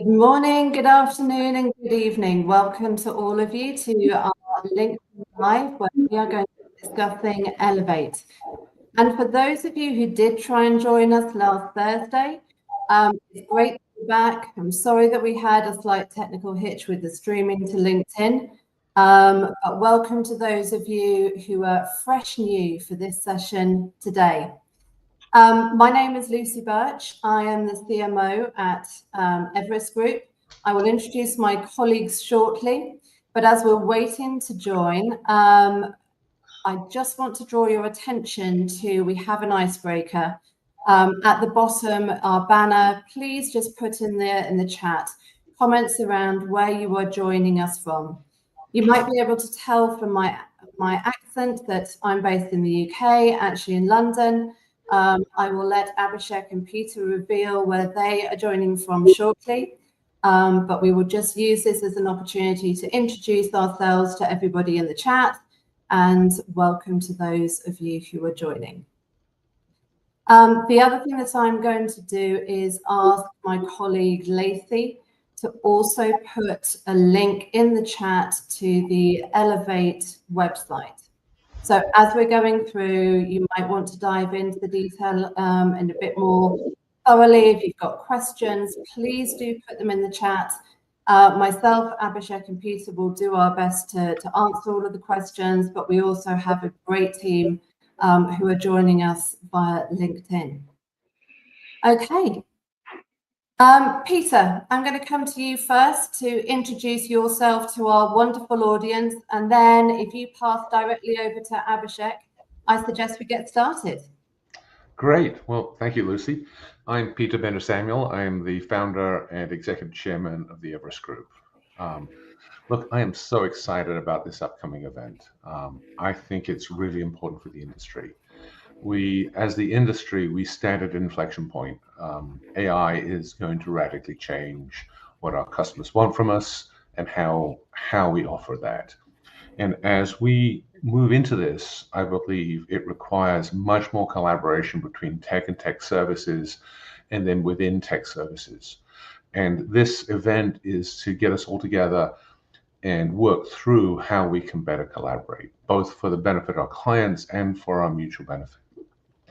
morning, good afternoon, and good evening. Welcome to all of you to our LinkedIn Live, where we are going to be discussing Elevate. And for those of you who did try and join us last Thursday, it's great to be back. I'm sorry that we had a slight technical hitch with the streaming to LinkedIn. But welcome to those of you who are fresh new for this session today. My name is Lucy Birch. I am the CMO at Everest Group. I will introduce my colleagues shortly, but as we're waiting to join, I just want to draw your attention to, we have an icebreaker. At the bottom, our banner, please just put in the chat comments around where you are joining us from. You might be able to tell from my accent that I'm based in the UK, actually in London. I will let Abhishek and Peter reveal where they are joining from shortly, but we will just use this as an opportunity to introduce ourselves to everybody in the chat, and welcome to those of you who are joining. The other thing that I'm going to do is ask my colleague Lacey to also put a link in the chat to the Elevate website. So as we're going through, you might want to dive into the detail in a bit more thoroughly. If you've got questions, please do put them in the chat. Myself, Abhishek, and Peter will do our best to answer all of the questions, but we also have a great team who are joining us via LinkedIn. Okay. Peter, I'm going to come to you first to introduce yourself to our wonderful audience, and then if you pass directly over to Abhishek, I suggest we get started. Great. Well, thank you, Lucy. I'm Peter Bender-Samuel. I am the founder and executive chairman of the Everest Group. Look, I am so excited about this upcoming event. I think it's really important for the industry. As the industry, we stand at an inflection point. AI is going to radically change what our customers want from us and how we offer that. And as we move into this, I believe it requires much more collaboration between tech and tech services, and then within tech services. And this event is to get us all together and work through how we can better collaborate, both for the benefit of our clients and for our mutual benefit.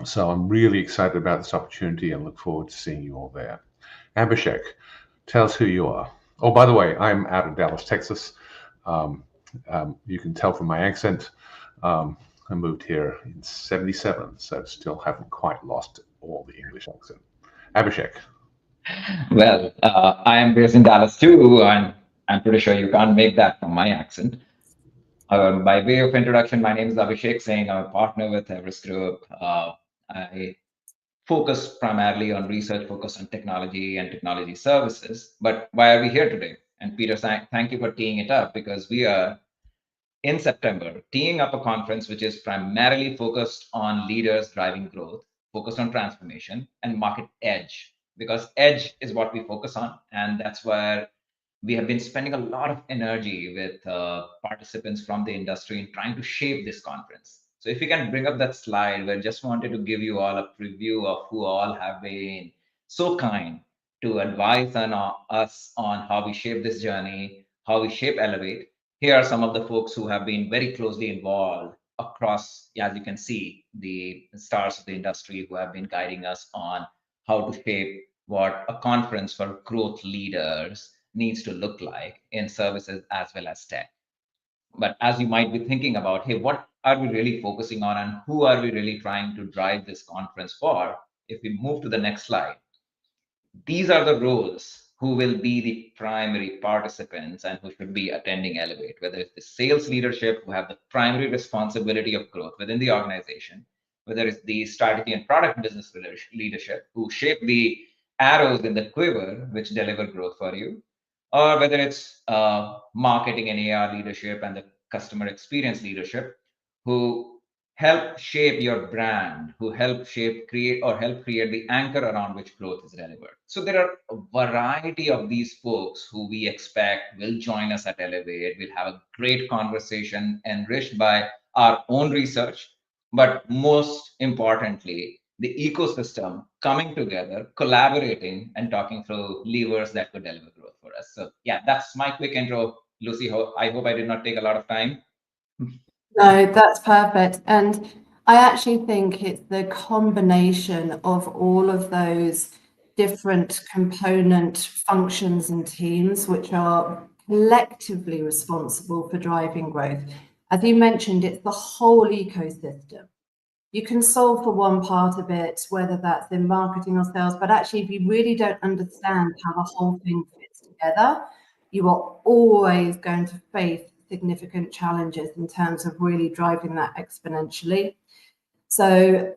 So I'm really excited about this opportunity and look forward to seeing you all there. Abhishek, tell us who you are. Oh, by the way, I'm out of Dallas, Texas. You can tell from my accent. I moved here in '77, so still haven't quite lost all the English accent. Abhishek. Well, I am based in Dallas too, and I'm pretty sure you can't make that from my accent. By way of introduction, my name is Abhishek Singh. I'm a partner with Everest Group. I focus primarily on research, focus on technology and technology services. But why are we here today? And Peter, thank you for teeing it up, because we are in September teeing up a conference which is primarily focused on leaders driving growth, focused on transformation and market edge, because edge is what we focus on. And that's where we have been spending a lot of energy with participants from the industry in trying to shape this conference. So if you can bring up that slide, we just wanted to give you all a preview of who all have been so kind to advise on us on how we shape this journey, how we shape Elevate. Here are some of the folks who have been very closely involved across, as you can see, the stars of the industry who have been guiding us on how to shape what a conference for growth leaders needs to look like in services as well as tech. But as you might be thinking about, hey, what are we really focusing on and who are we really trying to drive this conference for? If we move to the next slide, these are the roles who will be the primary participants and who should be attending Elevate, whether it's the sales leadership who have the primary responsibility of growth within the organization, whether it's the strategy and product business leadership who shape the arrows in the quiver which deliver growth for you, or whether it's marketing and AR leadership and the customer experience leadership who help shape your brand, who help create the anchor around which growth is delivered. So there are a variety of these folks who we expect will join us at Elevate. We'll have a great conversation enriched by our own research, but most importantly, the ecosystem coming together, collaborating, and talking through levers that could deliver growth for us. So yeah, that's my quick intro, Lucy. I hope I did not take a lot of time. No, that's perfect. And I actually think it's the combination of all of those different component functions and teams which are collectively responsible for driving growth. As you mentioned, it's the whole ecosystem. You can solve for one part of it, whether that's in marketing or sales, but actually, if you really don't understand how the whole thing fits together, you are always going to face significant challenges in terms of really driving that exponentially. So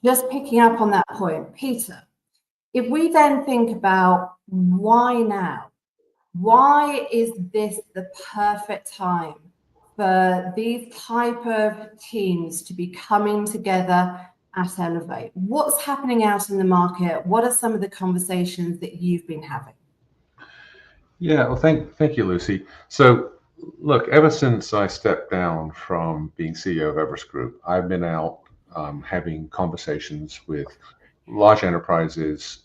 just picking up on that point, Peter, if we then think about why now, why is this the perfect time for these type of teams to be coming together at Elevate? What's happening out in the market? What are some of the conversations that you've been having? Yeah, well, thank you, Lucy. So, look, ever since I stepped down from being CEO of Everest Group, I've been out having conversations with large enterprises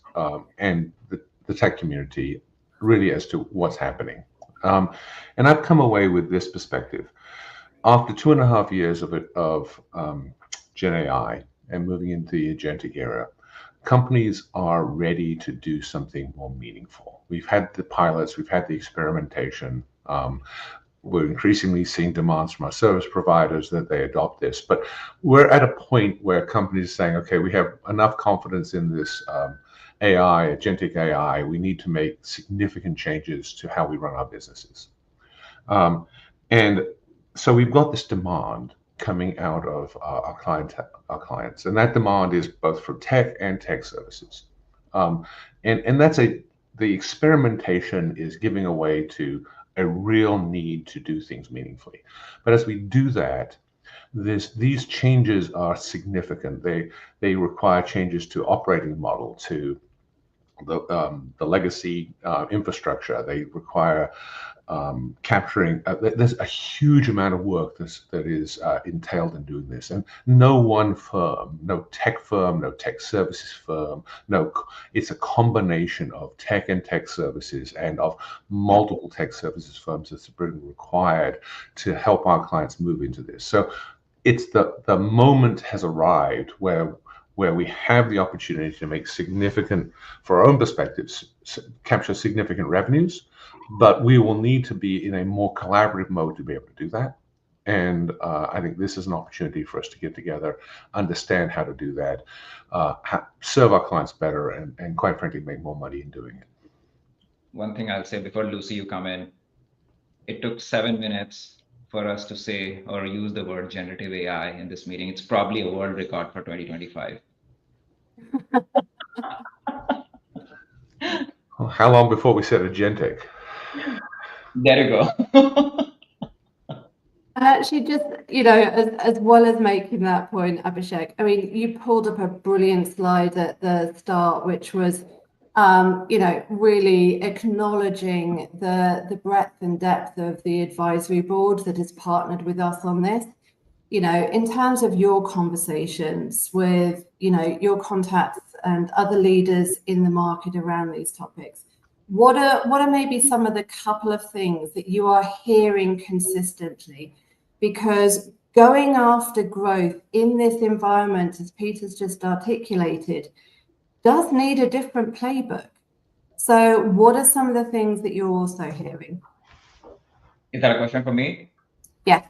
and the tech community, really as to what's happening. And I've come away with this perspective. After 2.5 years of Gen AI and moving into the agentic era, companies are ready to do something more meaningful. We've had the pilots, we've had the experimentation. We're increasingly seeing demands from our service providers that they adopt this. But we're at a point where companies are saying, okay, we have enough confidence in this AI, agentic AI. We need to make significant changes to how we run our businesses. And so we've got this demand coming out of our clients, and that demand is both for tech and tech services. And that's the experimentation is giving away to a real need to do things meaningfully. But as we do that, these changes are significant. They require changes to operating model, to the legacy infrastructure. They require capturing. There's a huge amount of work that is entailed in doing this, and no one firm, no tech firm, no tech services firm, it's a combination of tech and tech services and of multiple tech services firms that's really required to help our clients move into this. So it's the moment has arrived where we have the opportunity to make significant, for our own perspectives, capture significant revenues, but we will need to be in a more collaborative mode to be able to do that. And I think this is an opportunity for us to get together, understand how to do that, serve our clients better, and quite frankly, make more money in doing it. One thing I'll say before Lucy, you come in, it took 7 minutes for us to say or use the word generative AI in this meeting. It's probably a world record for 2025. Well, how long before we said agentic? There you go. And actually, just, as well as making that point, Abhishek, I mean, you pulled up a brilliant slide at the start, which was, really acknowledging the breadth and depth of the advisory board that has partnered with us on this. In terms of your conversations with, your contacts and other leaders in the market around these topics, what are maybe some of the couple of things that you are hearing consistently? Because going after growth in this environment, as Peter's just articulated, does need a different playbook. So what are some of the things that you're also hearing? Is that a question for me? Yeah.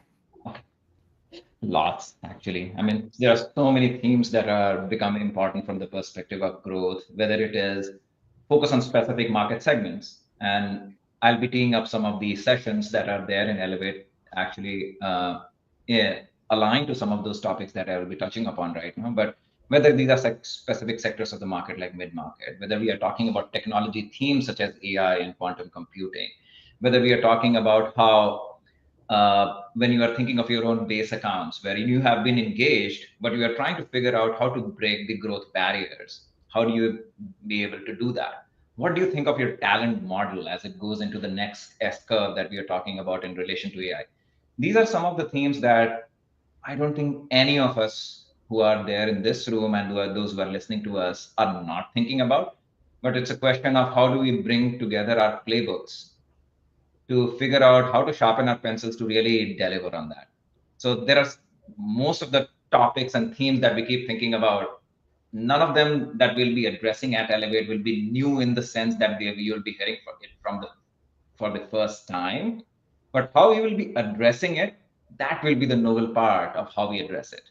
Okay. Lots, actually. I mean, there are so many themes that are becoming important from the perspective of growth, whether it is focus on specific market segments. And I'll be teeing up some of the sessions that are there in Elevate, actually aligned to some of those topics that I will be touching upon right now. But whether these are specific sectors of the market like mid-market, whether we are talking about technology themes such as AI and quantum computing, whether we are talking about how when you are thinking of your own base accounts where you have been engaged, but you are trying to figure out how to break the growth barriers. How do you be able to do that? What do you think of your talent model as it goes into the next S curve that we are talking about in relation to AI? These are some of the themes that I don't think any of us who are there in this room and those who are listening to us are not thinking about. But it's a question of how do we bring together our playbooks to figure out how to sharpen our pencils to really deliver on that. So there are most of the topics and themes that we keep thinking about. None of them that we'll be addressing at Elevate will be new in the sense that you'll be hearing for the first time. But how we will be addressing it, that will be the novel part of how we address it.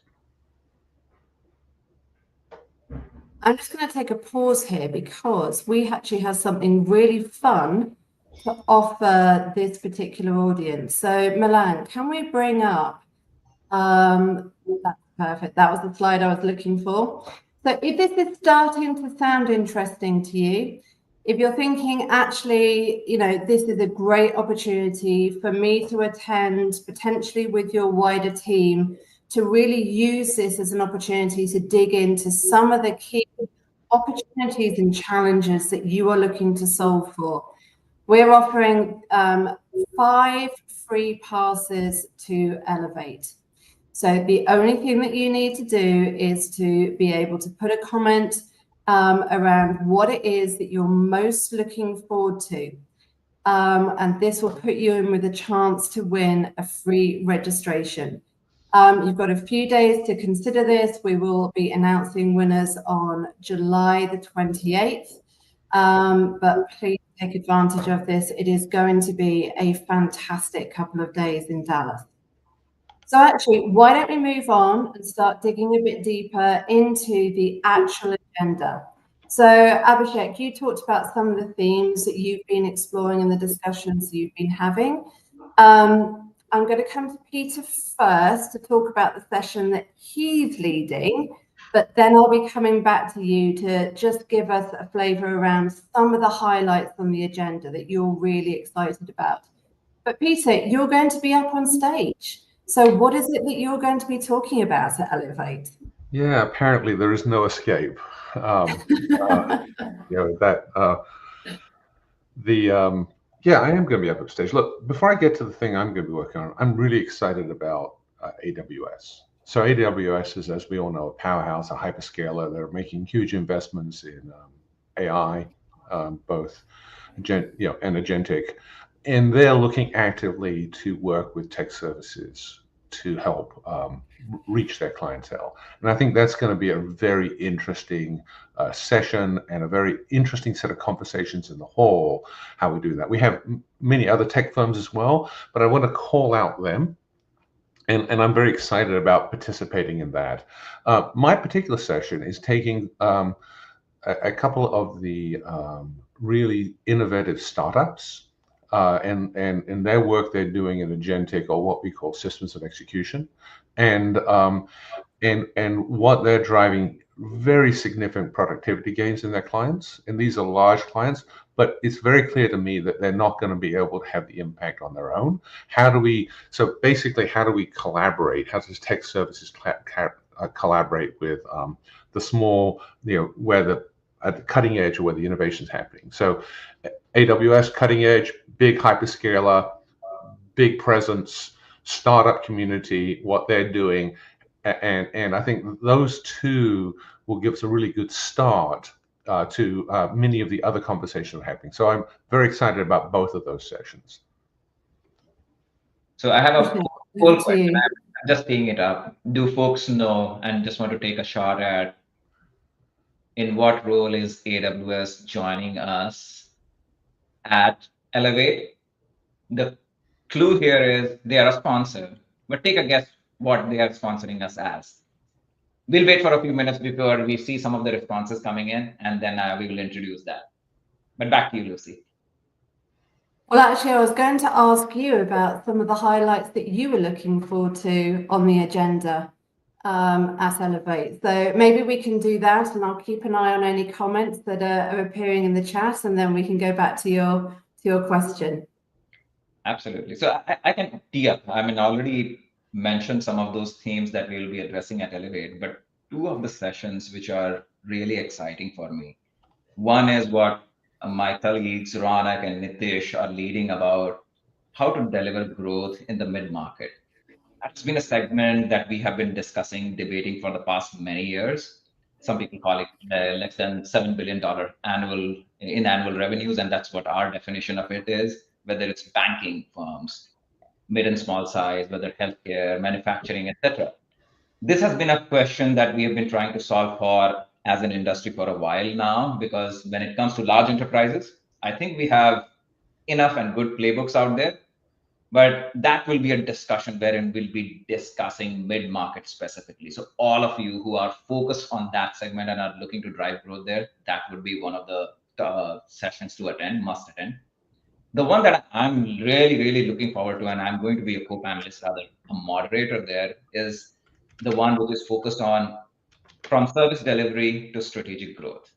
I'm just going to take a pause here because we actually have something really fun to offer this particular audience. So Milan, can we bring up, that's perfect. That was the slide I was looking for. So if this is starting to sound interesting to you, if you're thinking, actually, this is a great opportunity for me to attend, potentially with your wider team, to really use this as an opportunity to dig into some of the key opportunities and challenges that you are looking to solve for. We're offering 5 free passes to Elevate. So the only thing that you need to do is to be able to put a comment around what it is that you're most looking forward to. And this will put you in with a chance to win a free registration. You've got a few days to consider this. We will be announcing winners on July the 28th. But please take advantage of this. It is going to be a fantastic couple of days in Dallas. So actually, why don't we move on and start digging a bit deeper into the actual agenda? So Abhishek, you talked about some of the themes that you've been exploring in the discussions you've been having. I'm going to come to Peter first to talk about the session that he's leading, but then I'll be coming back to you to just give us a flavor around some of the highlights on the agenda that you're really excited about. But Peter, you're going to be up on stage. So what is it that you're going to be talking about at Elevate? Yeah, apparently there is no escape. Yeah, I am going to be up on stage. Look, before I get to the thing I'm going to be working on, I'm really excited about AWS. So AWS is, as we all know, a powerhouse, a hyperscaler. They're making huge investments in AI, both and agentic, and they're looking actively to work with tech services to help reach their clientele. And I think that's going to be a very interesting session and a very interesting set of conversations in the hall, how we do that. We have many other tech firms as well, but I want to call out them. And I'm very excited about participating in that. My particular session is taking a couple of the really innovative startups and their work they're doing in agentic, or what we call systems of execution, and what they're driving very significant productivity gains in their clients. And these are large clients, but it's very clear to me that they're not going to be able to have the impact on their own. So basically, how do we collaborate? How does tech services collaborate with the small, where at the cutting edge of where the innovation is happening? So AWS, cutting edge, big hyperscaler, big presence, startup community, what they're doing. And I think those two will give us a really good start to many of the other conversations happening. So I'm very excited about both of those sessions. So I have a full question. I'm just teeing it up. Do folks know, and just want to take a shot at, in what role is AWS joining us at Elevate? The clue here is they are a sponsor, but take a guess what they are sponsoring us as. We'll wait for a few minutes before we see some of the responses coming in, and then we will introduce that. But back to you, Lucy. Well, actually, I was going to ask you about some of the highlights that you were looking forward to on the agenda at Elevate. So maybe we can do that, and I'll keep an eye on any comments that are appearing in the chat, and then we can go back to your question. Absolutely. So I can tee up. I mean, already mentioned some of those themes that we will be addressing at Elevate, but two of the sessions which are really exciting for me. One is what my colleagues Ronak and Nitish are leading about how to deliver growth in the mid-market. That's been a segment that we have been discussing, debating for the past many years. Some people call it less than $7 billion annual revenues, and that's what our definition of it is, whether it's banking firms, mid and small size, whether healthcare, manufacturing, etc. This has been a question that we have been trying to solve for as an industry for a while now, because when it comes to large enterprises, I think we have enough and good playbooks out there, but that will be a discussion wherein we'll be discussing mid-market specifically. So all of you who are focused on that segment and are looking to drive growth there, that would be one of the sessions to attend, must attend. The one that I'm really looking forward to, and I'm going to be a co-panelist, rather a moderator there, is the one which is focused on from service delivery to strategic growth.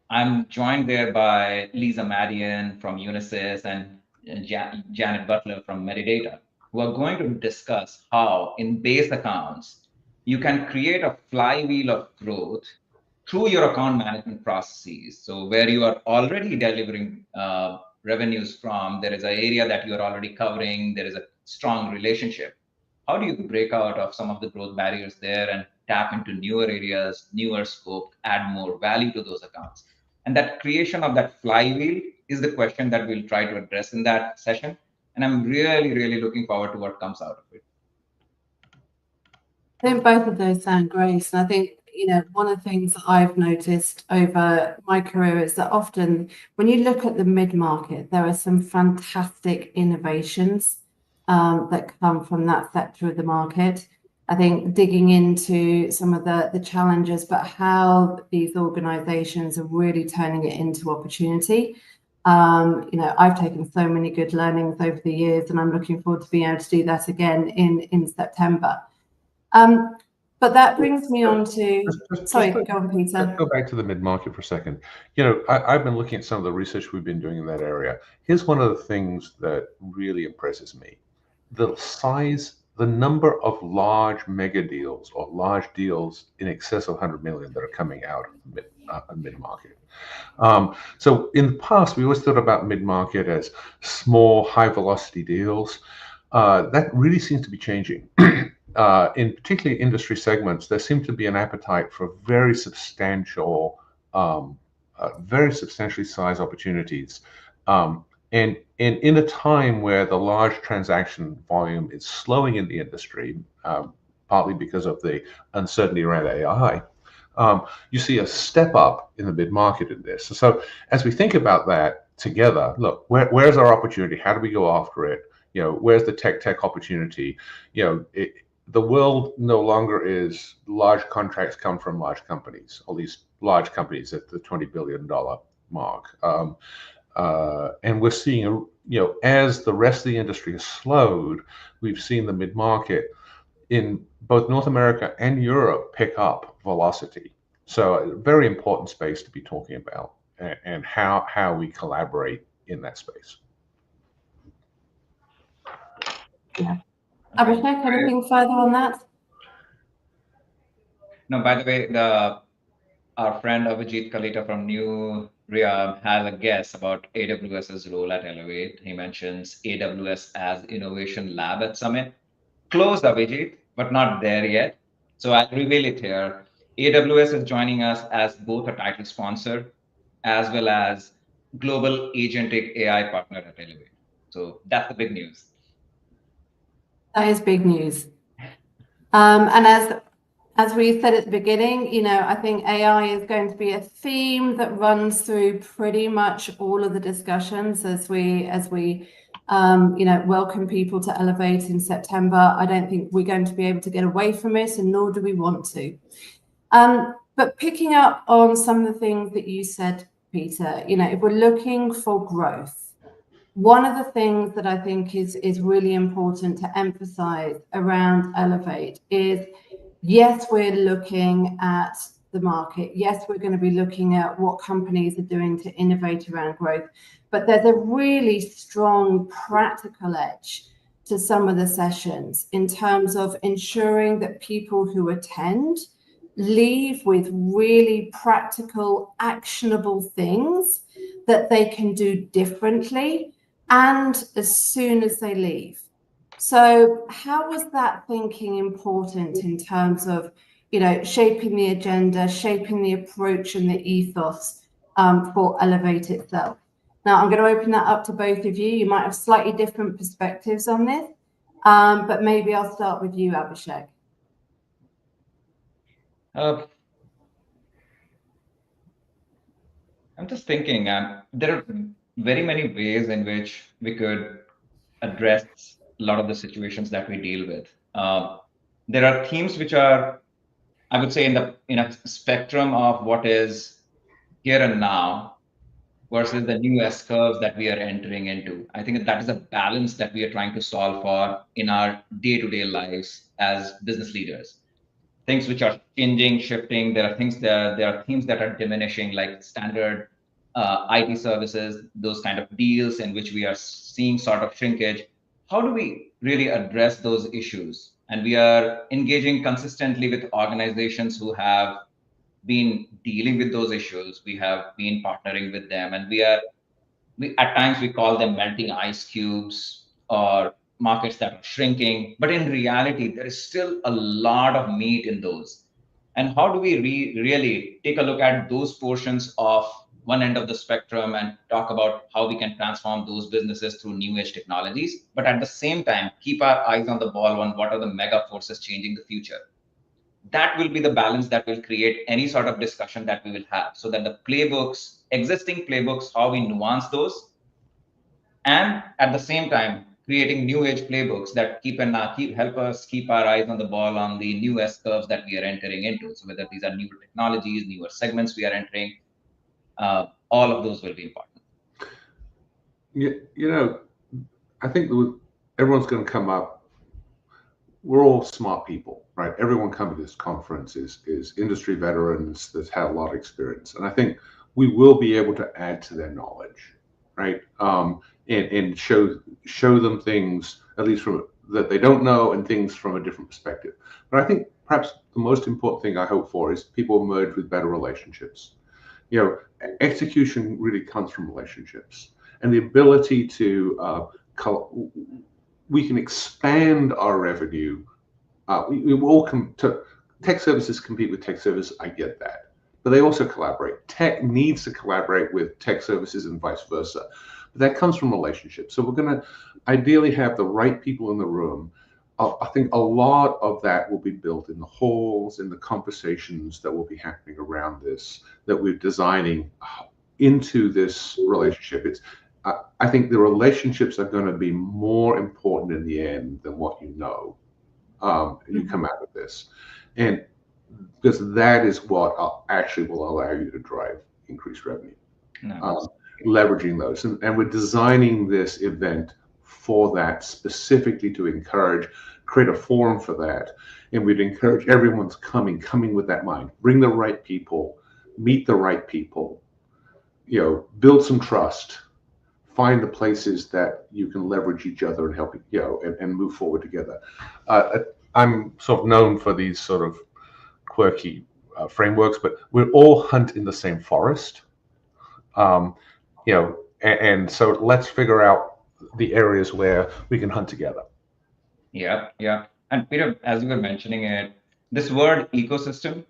I'm joined there by Lisa Madian from Unisys and Janet Butler from Medidata, who are going to discuss how in base accounts, you can create a flywheel of growth through your account management processes. So where you are already delivering revenues from, there is an area that you are already covering, there is a strong relationship. How do you break out of some of the growth barriers there and tap into newer areas, newer scope, add more value to those accounts? And that creation of that flywheel is the question that we'll try to address in that session. And I'm really looking forward to what comes out of it. I think both of those sound great. And I think, one of the things that I've noticed over my career is that often when you look at the mid-market, there are some fantastic innovations that come from that sector of the market. I think digging into some of the challenges, but how these organizations are really turning it into opportunity. I've taken so many good learnings over the years, and I'm looking forward to being able to do that again in September. But that brings me on to, sorry, go on, Peter. Let's go back to the mid-market for a second. I've been looking at some of the research we've been doing in that area. Here's one of the things that really impresses me. The size, the number of large mega deals or large deals in excess of 100 million that are coming out of mid-market. So in the past, we always thought about mid-market as small, high-velocity deals. That really seems to be changing. In particularly industry segments, there seems to be an appetite for very substantially sized opportunities. And in a time where the large transaction volume is slowing in the industry, partly because of the uncertainty around AI, you see a step up in the mid-market in this. So as we think about that together, look, where's our opportunity? How do we go after it? Where's the tech opportunity? The world no longer is large contracts come from large companies, or at least large companies at the $20 billion mark. And we're seeing, as the rest of the industry has slowed, we've seen the mid-market in both North America and Europe pick up velocity. So a very important space to be talking about, and how we collaborate in that space. Yeah. Abhishek, anything further on that? No, by the way, our friend Abhijit Kalita from New Riyadh has a guess about AWS's role at Elevate. He mentions AWS as innovation lab at Summit. Close, Abhijit, but not there yet. So I'll reveal it here. AWS is joining us as both a title sponsor as well as global agentic AI partner at Elevate. So that's the big news. That is big news. And as we said at the beginning, I think AI is going to be a theme that runs through pretty much all of the discussions as we welcome people to Elevate in September. I don't think we're going to be able to get away from it, and nor do we want to. But picking up on some of the things that you said, Peter, if we're looking for growth, one of the things that I think is really important to emphasize around Elevate is, yes, we're looking at the market. Yes, we're going to be looking at what companies are doing to innovate around growth. But there's a really strong practical edge to some of the sessions in terms of ensuring that people who attend leave with really practical, actionable things that they can do differently and as soon as they leave. So how was that thinking important in terms of, shaping the agenda, shaping the approach and the ethos for Elevate itself? Now, I'm going to open that up to both of you. You might have slightly different perspectives on this, but maybe I'll start with you, Abhishek. I'm just thinking, there are very many ways in which we could address a lot of the situations that we deal with. There are themes which are, I would say, in a spectrum of what is here and now versus the new S curves that we are entering into. I think that is a balance that we are trying to solve for in our day-to-day lives as business leaders. Things which are changing, shifting. There are things that are diminishing, like standard IT services, those kind of deals in which we are seeing sort of shrinkage. How do we really address those issues? And we are engaging consistently with organizations who have been dealing with those issues. We have been partnering with them, and we at times we call them melting ice cubes or markets that are shrinking, but in reality there is still a lot of meat in those. And how do we really take a look at those portions of one end of the spectrum and talk about how we can transform those businesses through new age technologies, but at the same time keep our eyes on the ball on what are the mega forces changing the future? That will be the balance that will create any sort of discussion that we will have, so that the playbooks, existing playbooks, how we nuance those, and at the same time creating new age playbooks that help us keep our eyes on the ball on the new S curves that we are entering into. So whether these are newer technologies, newer segments we are entering, all of those will be important. I think everyone's going to come up. We're all smart people, right? Everyone coming to this conference is industry veterans that's had a lot of experience. And I think we will be able to add to their knowledge, right? And show them things, at least from that they don't know, and things from a different perspective. But I think perhaps the most important thing I hope for is people emerge with better relationships. Execution really comes from relationships, and the ability to we can expand our revenue. We all tech services compete with tech services. I get that, but they also collaborate. Tech needs to collaborate with tech services and vice versa. But that comes from relationships. So we're going to ideally have the right people in the room. I think a lot of that will be built in the halls, in the conversations that will be happening around this, that we're designing into this relationship. I think the relationships are going to be more important in the end than what you know. You come out of this, and because that is what actually will allow you to drive increased revenue. Nice. Leveraging those, and we're designing this event for that, specifically to create a forum for that. And we'd encourage everyone's coming with that mind. Bring the right people, meet the right people, build some trust, find the places that you can leverage each other and help, and move forward together. I'm sort of known for these sort of quirky frameworks, but we all hunt in the same forest. And so let's figure out the areas where we can hunt together. Yeah. And Peter, as you were mentioning it, this word ecosystem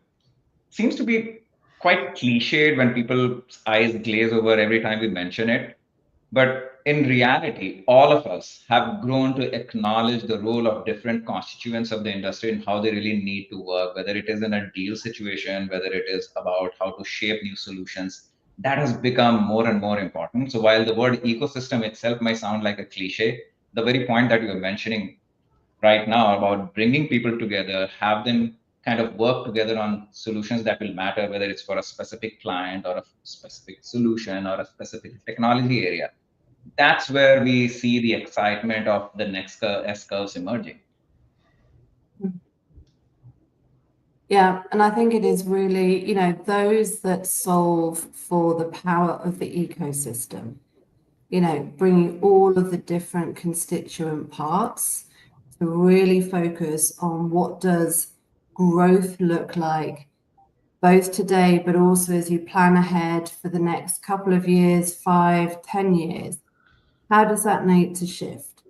seems to be quite cliched when people's eyes glaze over every time we mention it. But in reality, all of us have grown to acknowledge the role of different constituents of the industry and how they really need to work, whether it is in a deal situation, whether it is about how to shape new solutions. That has become more and more important. So while the word ecosystem itself might sound like a cliche, the very point that you're mentioning right now about bringing people together, have them kind of work together on solutions that will matter, whether it's for a specific client or a specific solution or a specific technology area. That's where we see the excitement of the next S curves emerging. Yeah, and I think it is really, those that solve for the power of the ecosystem, bringing all of the different constituent parts to really focus on what does growth look like, both today, but also as you plan ahead for the next couple of years, 5, 10 years. How does that need to shift?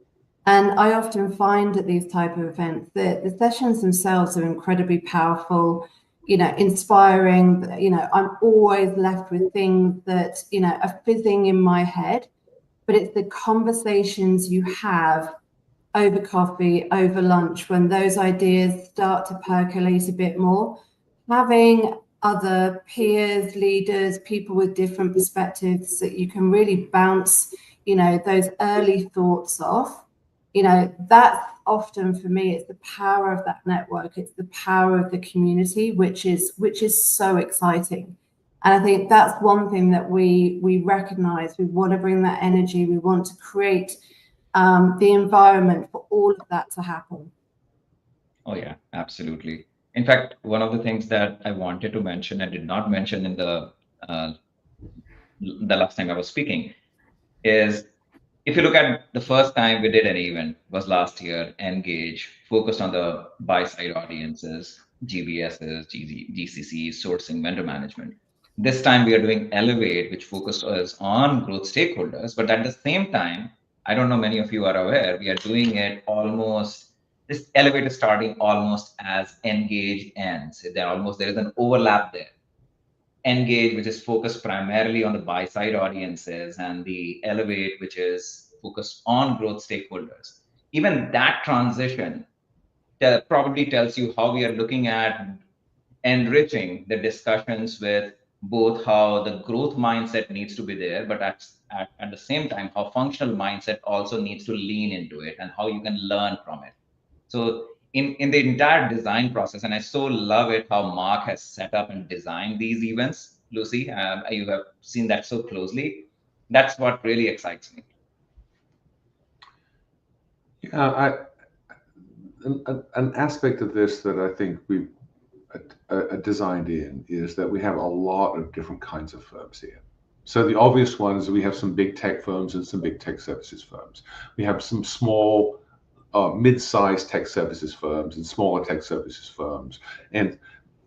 And I often find at these type of events that the sessions themselves are incredibly powerful, inspiring. I'm always left with things that, are fizzing in my head, but it's the conversations you have over coffee, over lunch, when those ideas start to percolate a bit more. Having other peers, leaders, people with different perspectives that you can really bounce, those early thoughts off. That's often for me, it's the power of that network. It's the power of the community, which is so exciting. And I think that's one thing that we recognize. We want to bring that energy. We want to create the environment for all of that to happen. Oh yeah, absolutely. In fact, one of the things that I wanted to mention and did not mention in the last time I was speaking is, if you look at the first time we did an event was last year, Engage, focused on the buy-side audiences, GBSs, GCCs, sourcing, vendor management. This time we are doing Elevate, which focuses on growth stakeholders. But at the same time, I don't know many of you are aware, we are doing it almost, this Elevate is starting almost as Engage ends. There is an overlap there. Engage, which is focused primarily on the buy-side audiences, and the Elevate, which is focused on growth stakeholders. Even that transition probably tells you how we are looking at enriching the discussions with both how the growth mindset needs to be there, but at the same time, how functional mindset also needs to lean into it and how you can learn from it. So in the entire design process, and I so love it how Mark has set up and designed these events, Lucy, you have seen that so closely. That's what really excites me. Yeah, an aspect of this that I think we've designed in is that we have a lot of different kinds of firms here. So the obvious ones, we have some big tech firms and some big tech services firms. We have some small, mid-sized tech services firms and smaller tech services firms, and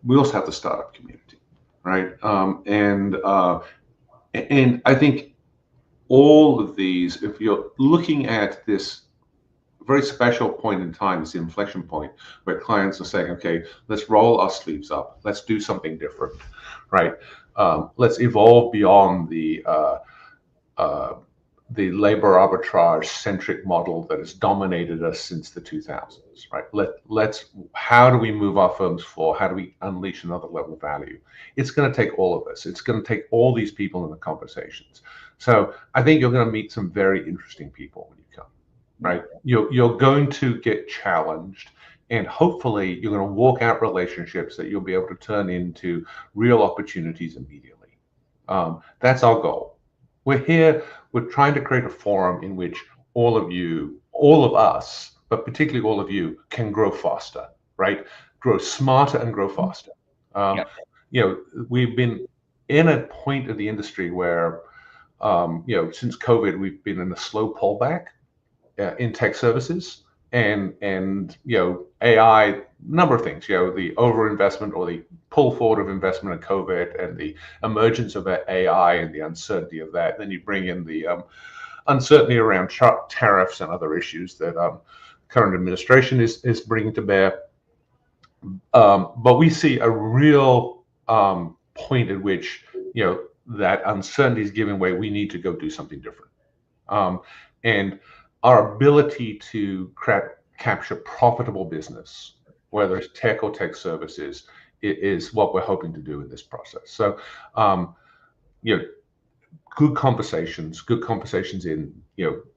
we also have the startup community, right? And I think all of these, if you're looking at this very special point in time, this inflection point where clients are saying, okay, let's roll our sleeves up, let's do something different, right? Let's evolve beyond the labor arbitrage centric model that has dominated us since the 2000s, right? How do we move our firms forward? How do we unleash another level of value? It's going to take all of us. It's going to take all these people in the conversations. So I think you're going to meet some very interesting people when you come, right? You're going to get challenged, and hopefully you're going to walk out relationships that you'll be able to turn into real opportunities immediately. That's our goal. We're trying to create a forum in which all of us, but particularly all of you, can grow faster, right? Grow smarter and grow faster. We've been in a point of the industry where, since COVID, we've been in a slow pullback in tech services, and AI, number of things, the overinvestment or the pull forward of investment in COVID and the emergence of AI and the uncertainty of that. Then you bring in the uncertainty around tariffs and other issues that current administration is bringing to bear. But we see a real point at which that uncertainty is giving way. We need to go do something different, and our ability to capture profitable business, whether it's tech or tech services, is what we're hoping to do in this process. So, good conversations in,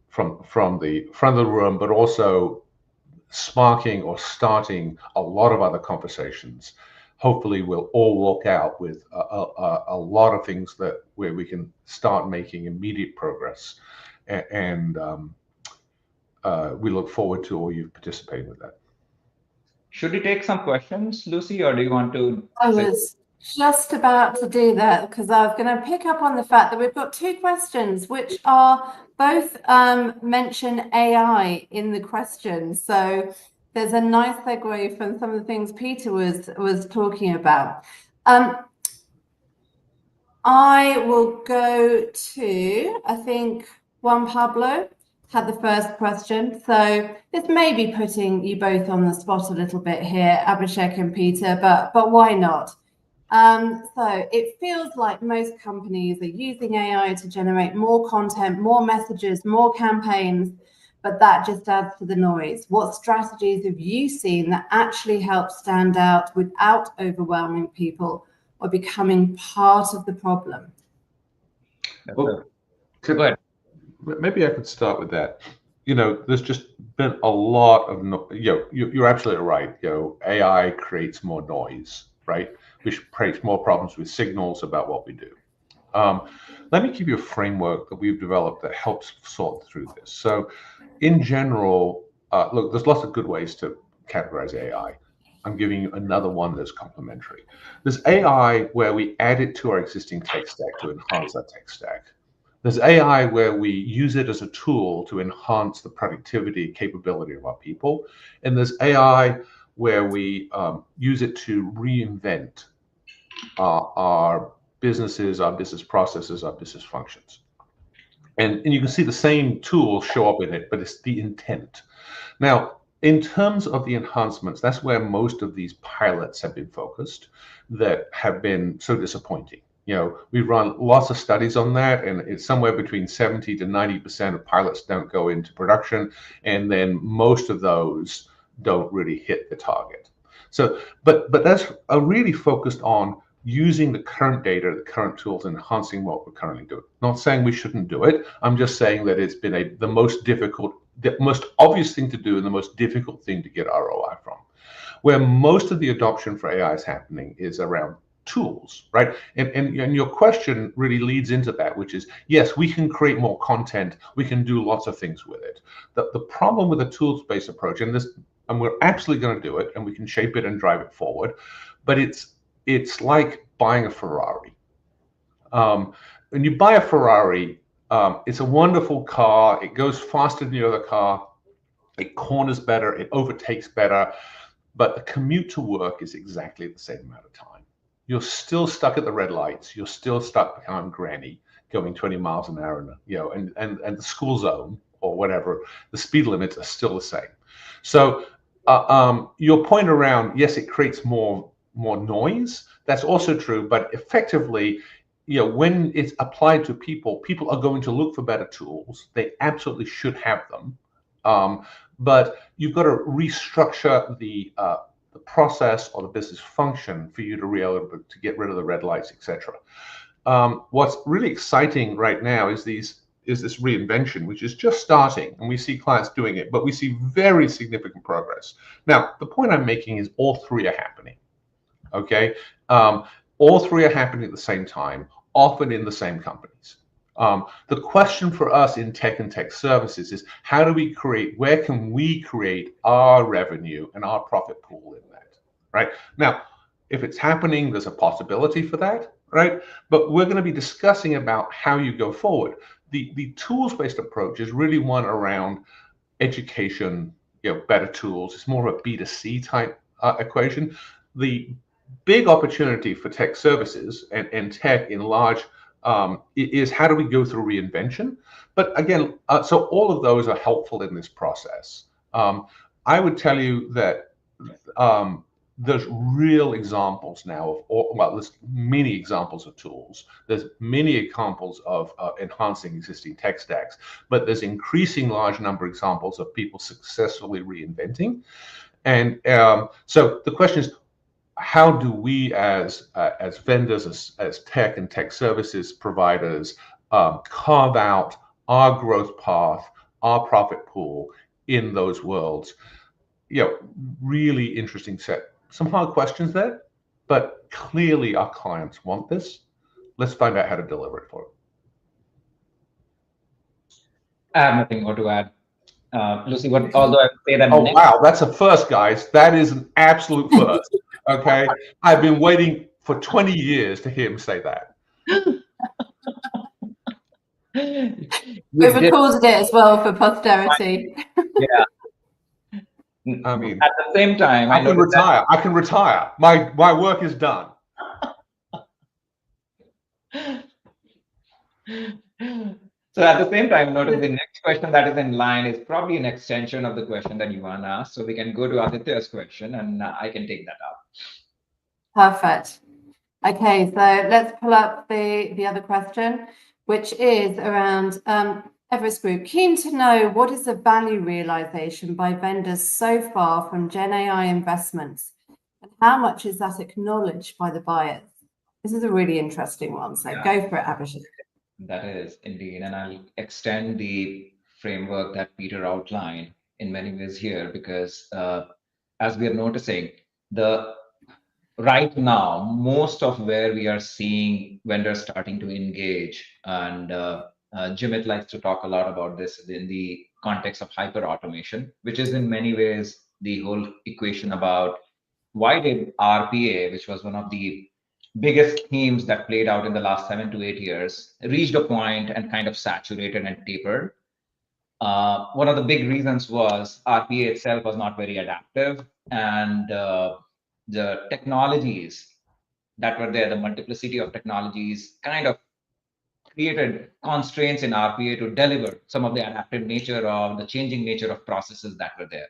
from the front of the room, but also sparking or starting a lot of other conversations. Hopefully we'll all walk out with a lot of things where we can start making immediate progress. And we look forward to all you participating with that. Should we take some questions, Lucy, or do you want to? I was just about to do that because I was going to pick up on the fact that we've got two questions, which are both mention AI in the question. So there's a nice segue from some of the things Peter was talking about. I will go to, I think, Juan Pablo. had the first question. So this may be putting you both on the spot a little bit here, Abhishek and Peter, but why not? So it feels like most companies are using AI to generate more content, more messages, more campaigns, but that just adds to the noise. What strategies have you seen that actually help stand out without overwhelming people or becoming part of the problem? Well, Go ahead. maybe I could start with that. There's just been a lot of, you're absolutely right. AI creates more noise, right? Which creates more problems with signals about what we do. Let me give you a framework that we've developed that helps sort through this. So in general, look, there's lots of good ways to categorize AI. I'm giving you another one that's complementary. There's AI where we add it to our existing tech stack to enhance our tech stack. There's AI where we use it as a tool to enhance the productivity capability of our people. And there's AI where we use it to reinvent our businesses, our business processes, our business functions. And you can see the same tool show up in it, but it's the intent. Now, in terms of the enhancements, that's where most of these pilots have been focused that have been so disappointing. We run lots of studies on that, and it's somewhere between 70 to 90% of pilots don't go into production, and then most of those don't really hit the target. So, but that's really focused on using the current data, the current tools, enhancing what we're currently doing. Not saying we shouldn't do it. I'm just saying that it's been the most difficult, the most obvious thing to do, and the most difficult thing to get ROI from. Where most of the adoption for AI is happening is around tools, right? And your question really leads into that, which is, yes, we can create more content, we can do lots of things with it. The problem with a tools-based approach, and we're absolutely going to do it, and we can shape it and drive it forward, but it's like buying a Ferrari. When you buy a Ferrari, it's a wonderful car. It goes faster than the other car. It corners better. It overtakes better. But the commute to work is exactly the same amount of time. You're still stuck at the red lights. You're still stuck behind Granny going 20 miles an hour, and the school zone or whatever, the speed limits are still the same. So your point around, yes, it creates more noise. That's also true, but effectively, when it's applied to people are going to look for better tools. They absolutely should have them, but you've got to restructure the process or the business function for you to be able to get rid of the red lights, etc. What's really exciting right now is this reinvention, which is just starting, and we see clients doing it, but we see very significant progress. Now, the point I'm making is all three are happening. Okay, all three are happening at the same time, often in the same companies. The question for us in tech and tech services is, where can we create our revenue and our profit pool in that, right? Now, if it's happening, there's a possibility for that, right? But we're going to be discussing about how you go forward. The tools-based approach is really one around education, better tools. It's more of a B2C type equation. The big opportunity for tech services and tech in large is how do we go through reinvention? But again, so all of those are helpful in this process. I would tell you that there's real examples now there's many examples of tools. There's many examples of enhancing existing tech stacks, but there's increasing large number of examples of people successfully reinventing. And so the question is, how do we as vendors, as tech and tech services providers, carve out our growth path, our profit pool in those worlds? Really interesting set. Some hard questions there, but clearly our clients want this. Let's find out how to deliver it for them. I have nothing more to add. Lucy, although I say that. Oh, wow, that's a first, guys. That is an absolute first. Okay, I've been waiting for 20 years to hear him say that. We've recorded it as well for posterity. Yeah. I mean, at the same time, I can retire. I can retire. My work is done. So at the same time, notice the next question that is in line is probably an extension of the question that Yuvan asked. So we can go to Aditya's question and I can take that up. Perfect. Okay, so let's pull up the other question, which is around Everest Group. Keen to know, what is the value realization by vendors so far from Gen AI investments, and how much is that acknowledged by the buyers? This is a really interesting one, so go for it, Abhishek. That is indeed, and I'll extend the framework that Peter outlined in many ways here, because as we are noticing, right now, most of where we are seeing vendors starting to engage, and Jimit likes to talk a lot about this in the context of hyper automation, which is in many ways the whole equation about why did RPA, which was one of the biggest themes that played out in the last 7 to 8 years, reached a point and kind of saturated and tapered. One of the big reasons was RPA itself was not very adaptive, and the technologies that were there, the multiplicity of technologies, kind of created constraints in RPA to deliver some of the adaptive nature of the changing nature of processes that were there.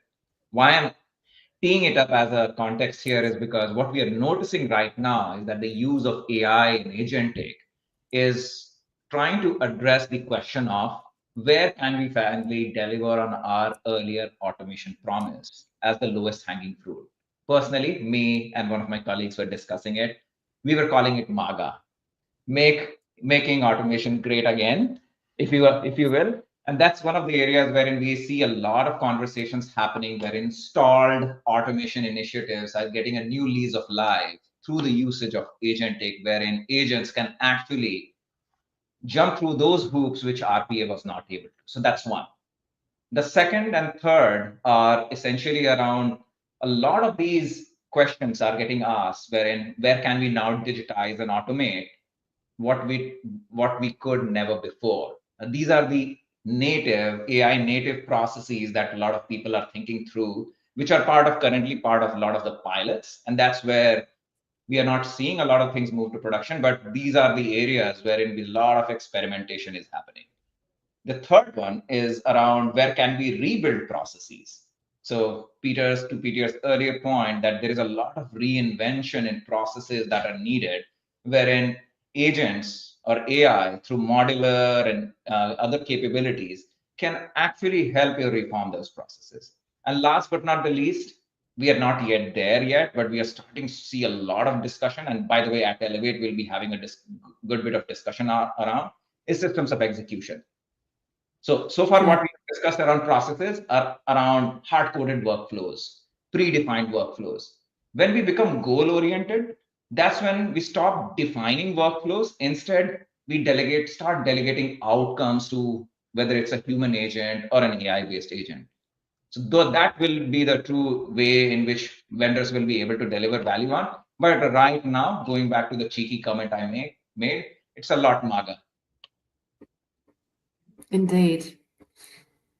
Why I'm teeing it up as a context here is because what we are noticing right now is that the use of AI and agentic is trying to address the question of where can we finally deliver on our earlier automation promise as the lowest hanging fruit. Personally, me and one of my colleagues were discussing it. We were calling it MAGA, making automation great again, if you will. And that's one of the areas wherein we see a lot of conversations happening, where installed automation initiatives are getting a new lease of life through the usage of agentic, wherein agents can actually jump through those hoops which RPA was not able to. So that's one. The second and third are essentially around a lot of these questions are getting asked, wherein where can we now digitize and automate what we could never before. And these are the native AI native processes that a lot of people are thinking through, which are currently part of a lot of the pilots. And that's where we are not seeing a lot of things move to production, but these are the areas wherein a lot of experimentation is happening. The third one is around where can we rebuild processes. So Peter's earlier point that there is a lot of reinvention in processes that are needed, wherein agents or AI through modular and other capabilities can actually help you reform those processes. And last but not the least, we are not yet there yet, but we are starting to see a lot of discussion. And by the way, at Elevate, we'll be having a good bit of discussion around is systems of execution. So far what we discussed around processes are around hard-coded workflows, predefined workflows. When we become goal-oriented, that's when we stop defining workflows. Instead, we start delegating outcomes to whether it's a human agent or an AI-based agent. So that will be the true way in which vendors will be able to deliver value on. But right now, going back to the cheeky comment I made, it's a lot MAGA. Indeed.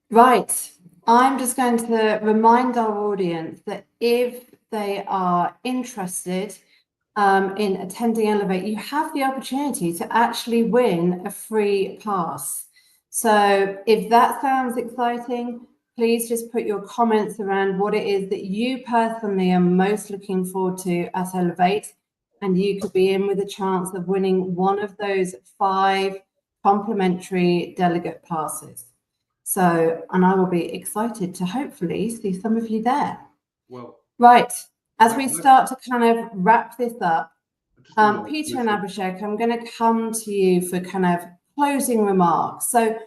Right. I'm just going to remind our audience that if they are interested in attending Elevate, you have the opportunity to actually win a free pass. So if that sounds exciting, please just put your comments around what it is that you personally are most looking forward to at Elevate, and you could be in with a chance of winning one of those 5 complimentary delegate passes. So, and I will be excited to hopefully see some of you there. Well, right. As we start to kind of wrap this up, Peter and Abhishek, I'm going to come to you for kind of closing remarks. So,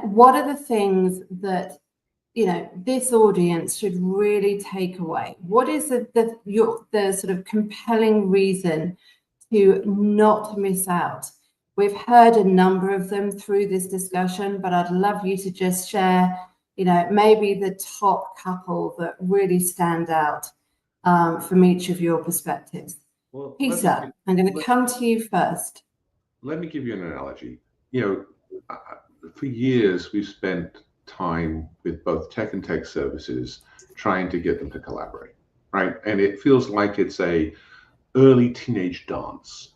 what are the things that, this audience should really take away? What is the sort of compelling reason to not miss out? We've heard a number of them through this discussion, but I'd love you to just share, maybe the top couple that really stand out from each of your perspectives. Well, Peter, I'm going to come to you first. Let me give you an analogy. For years, we've spent time with both tech and tech services trying to get them to collaborate, right? And it feels like it's a early teenage dance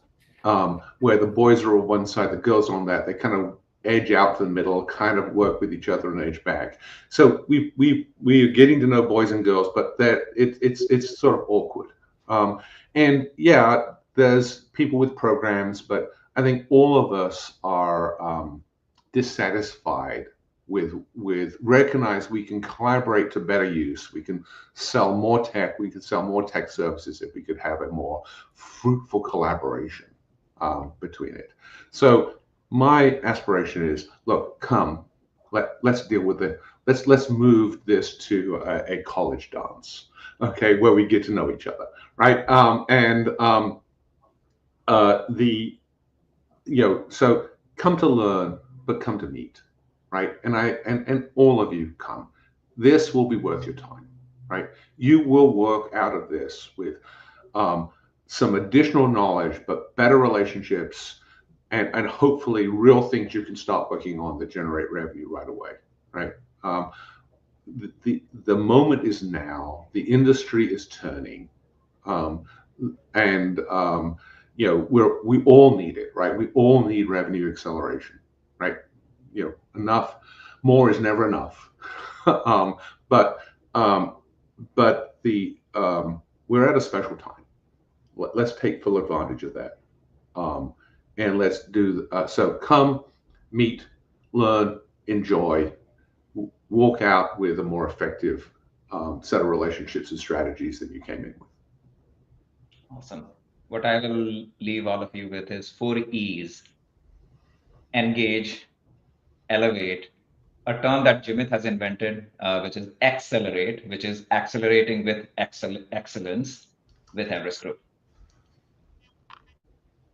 where the boys are on one side, the girls are on that. They kind of edge out to the middle, kind of work with each other and edge back. So we are getting to know boys and girls, but it's sort of awkward. And yeah, there's people with programs, but I think all of us are dissatisfied with recognize we can collaborate to better use. We can sell more tech. We could sell more tech services if we could have a more fruitful collaboration between it. So my aspiration is, look, come, let's deal with it. Let's move this to a college dance, okay, where we get to know each other, right? So come to learn, but come to meet, right? And all of you come. This will be worth your time, right? You will work out of this with some additional knowledge, but better relationships, and hopefully real things you can start working on that generate revenue right away, right? The moment is now. The industry is turning, and we all need it, right? We all need revenue acceleration, right? Enough, more is never enough. But we're at a special time. Let's take full advantage of that, and let's do so. Come, meet, learn, enjoy, walk out with a more effective set of relationships and strategies that you came in with. Awesome. What I will leave all of you with is 4 E's: engage, elevate, a term that Jimit has invented, which is accelerate, which is accelerating with excellence with Everest Group.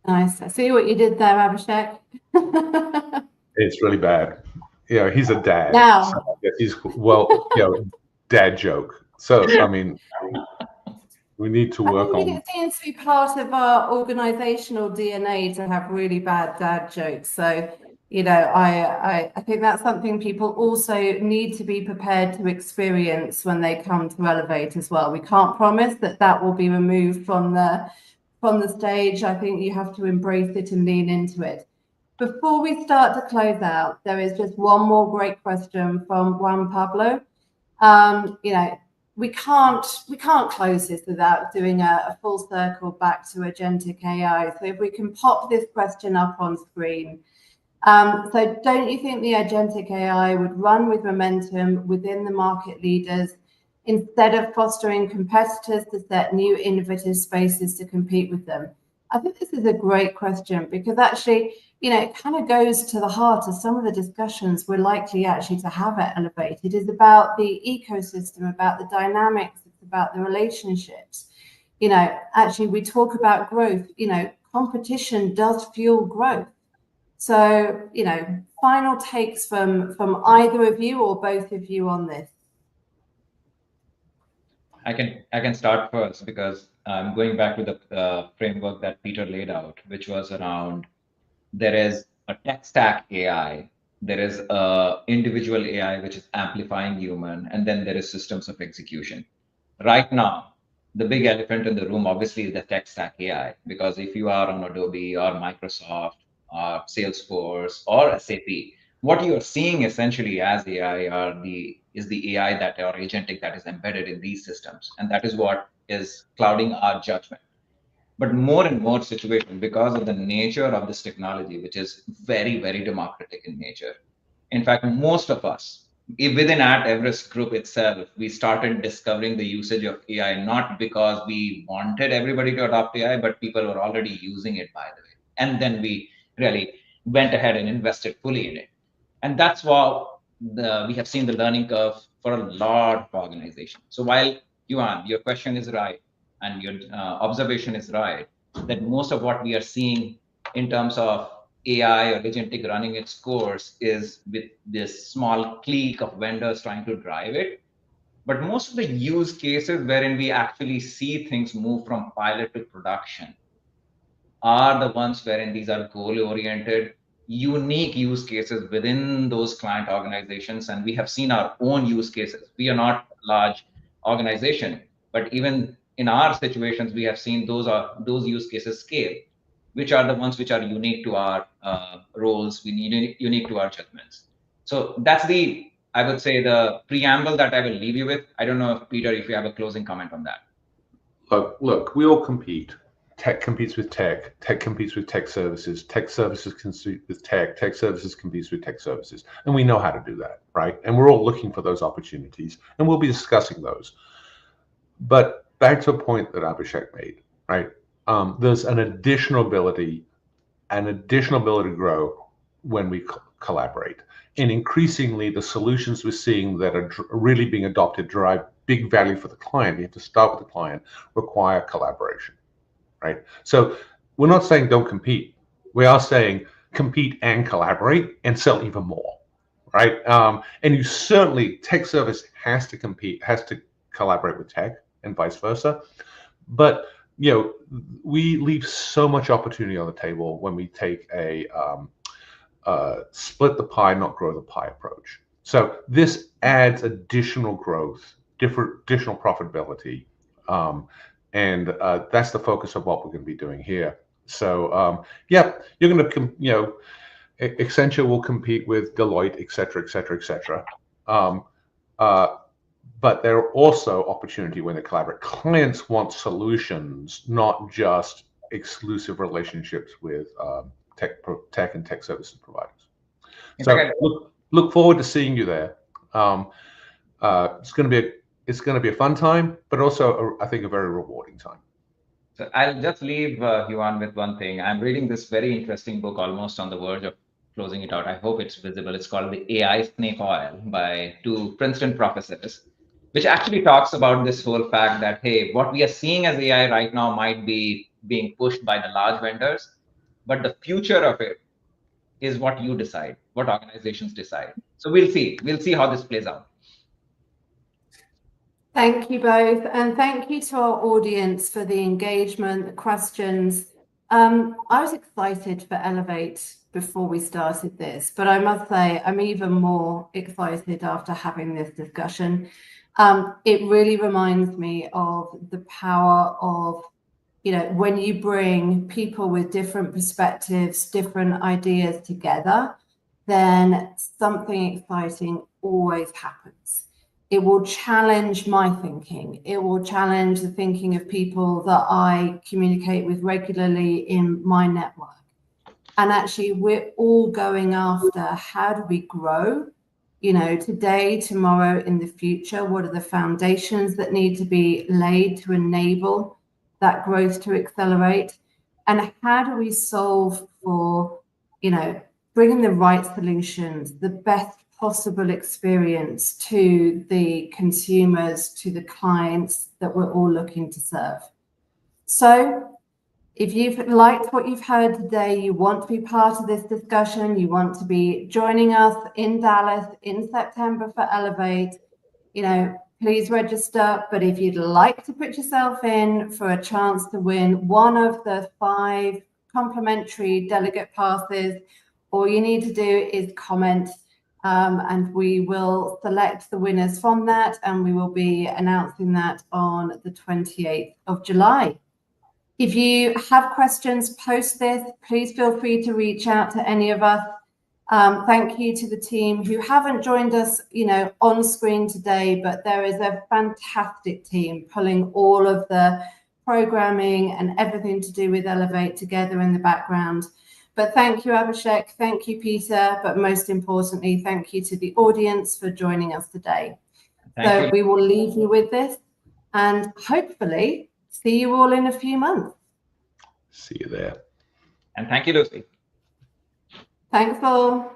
Nice. I see what you did there, Abhishek. It's really bad. He's a dad. Now, so I guess he's dad joke. So I mean, we need to work on. It seems to be part of our organizational DNA to have really bad dad jokes. So, I think that's something people also need to be prepared to experience when they come to Elevate as well. We can't promise that will be removed from the stage. I think you have to embrace it and lean into it. Before we start to close out, there is just one more great question from Juan Pablo. We can't close this without doing a full circle back to agentic AI. So if we can pop this question up on screen. So don't you think the agentic AI would run with momentum within the market leaders instead of fostering competitors to set new innovative spaces to compete with them? I think this is a great question because actually, it kind of goes to the heart of some of the discussions we're likely actually to have at Elevate. It is about the ecosystem, about the dynamics, it's about the relationships. Actually, we talk about growth. Competition does fuel growth. So, final takes from either of you or both of you on this. I can start first because I'm going back to the framework that Peter laid out, which was around there is a tech stack AI, there is a individual AI which is amplifying human, and then there is systems of execution. Right now, the big elephant in the room obviously is the tech stack AI, because if you are on Adobe or Microsoft or Salesforce or SAP, what you are seeing essentially as AI is the AI that or agentic that is embedded in these systems, and that is what is clouding our judgment. But more and more situations, because of the nature of this technology, which is very, very democratic in nature. In fact, most of us, within at Everest Group itself, we started discovering the usage of AI, not because we wanted everybody to adopt AI, but people were already using it, by the way. And then we really went ahead and invested fully in it. And that's why we have seen the learning curve for a lot of organizations. So while, Yuan, your question is right, and your observation is right, that most of what we are seeing in terms of AI or agentic running its course is with this small clique of vendors trying to drive it. But most of the use cases wherein we actually see things move from pilot to production are the ones wherein these are goal-oriented, unique use cases within those client organizations. And we have seen our own use cases. We are not a large organization, but even in our situations, we have seen those use cases scale. which are the ones which are unique to our roles, unique to our judgments. So that's the, I would say, the preamble that I will leave you with. I don't know if Peter, if you have a closing comment on that. Look, we all compete. Tech competes with tech. Tech competes with tech services. Tech services compete with tech. Tech services competes with tech services. And we know how to do that, right? And we're all looking for those opportunities, and we'll be discussing those. But back to a point that Abhishek made, right? There's an additional ability to grow when we collaborate. And increasingly, the solutions we're seeing that are really being adopted drive big value for the client. You have to start with the client, require collaboration, right? So we're not saying don't compete. We are saying compete and collaborate and sell even more, right? And you certainly, tech service has to compete, has to collaborate with tech and vice versa. But we leave so much opportunity on the table when we take a split the pie, not grow the pie approach. So this adds additional growth, additional profitability, and that's the focus of what we're going to be doing here. So yeah, you're going to, Accenture will compete with Deloitte, et cetera, et cetera, et cetera. But there are also opportunity when they collaborate. Clients want solutions, not just exclusive relationships with tech and tech services providers. So look forward to seeing you there. It's going to be a fun time, but also I think a very rewarding time. So I'll just leave Yuan with one thing. I'm reading this very interesting book, almost on the verge of closing it out. I hope it's visible. It's called The AI Snake Oil by two Princeton professors, which actually talks about this whole fact that, hey, what we are seeing as AI right now might be being pushed by the large vendors, but the future of it is what you decide, what organizations decide. So we'll see how this plays out. Thank you both, and thank you to our audience for the engagement, the questions. I was excited for Elevate before we started this, but I must say I'm even more excited after having this discussion. It really reminds me of the power of, when you bring people with different perspectives, different ideas together, then something exciting always happens. It will challenge my thinking. It will challenge the thinking of people that I communicate with regularly in my network. And actually, we're all going after, how do we grow? Today, tomorrow, in the future, what are the foundations that need to be laid to enable that growth to accelerate? And how do we solve for, bringing the right solutions, the best possible experience to the consumers, to the clients that we're all looking to serve? So if you've liked what you've heard today, you want to be part of this discussion, you want to be joining us in Dallas in September for Elevate, please register. But if you'd like to put yourself in for a chance to win one of the 5 complimentary delegate passes, all you need to do is comment, and we will select the winners from that, and we will be announcing that on the 28th of July. If you have questions post this, please feel free to reach out to any of us. Thank you to the team who haven't joined us, on screen today, but there is a fantastic team pulling all of the programming and everything to do with Elevate together in the background. But thank you, Abhishek. Thank you, Peter. But most importantly, thank you to the audience for joining us today. So we will leave you with this, and hopefully see you all in a few months. See you there. And thank you, Lucy. Thanks all.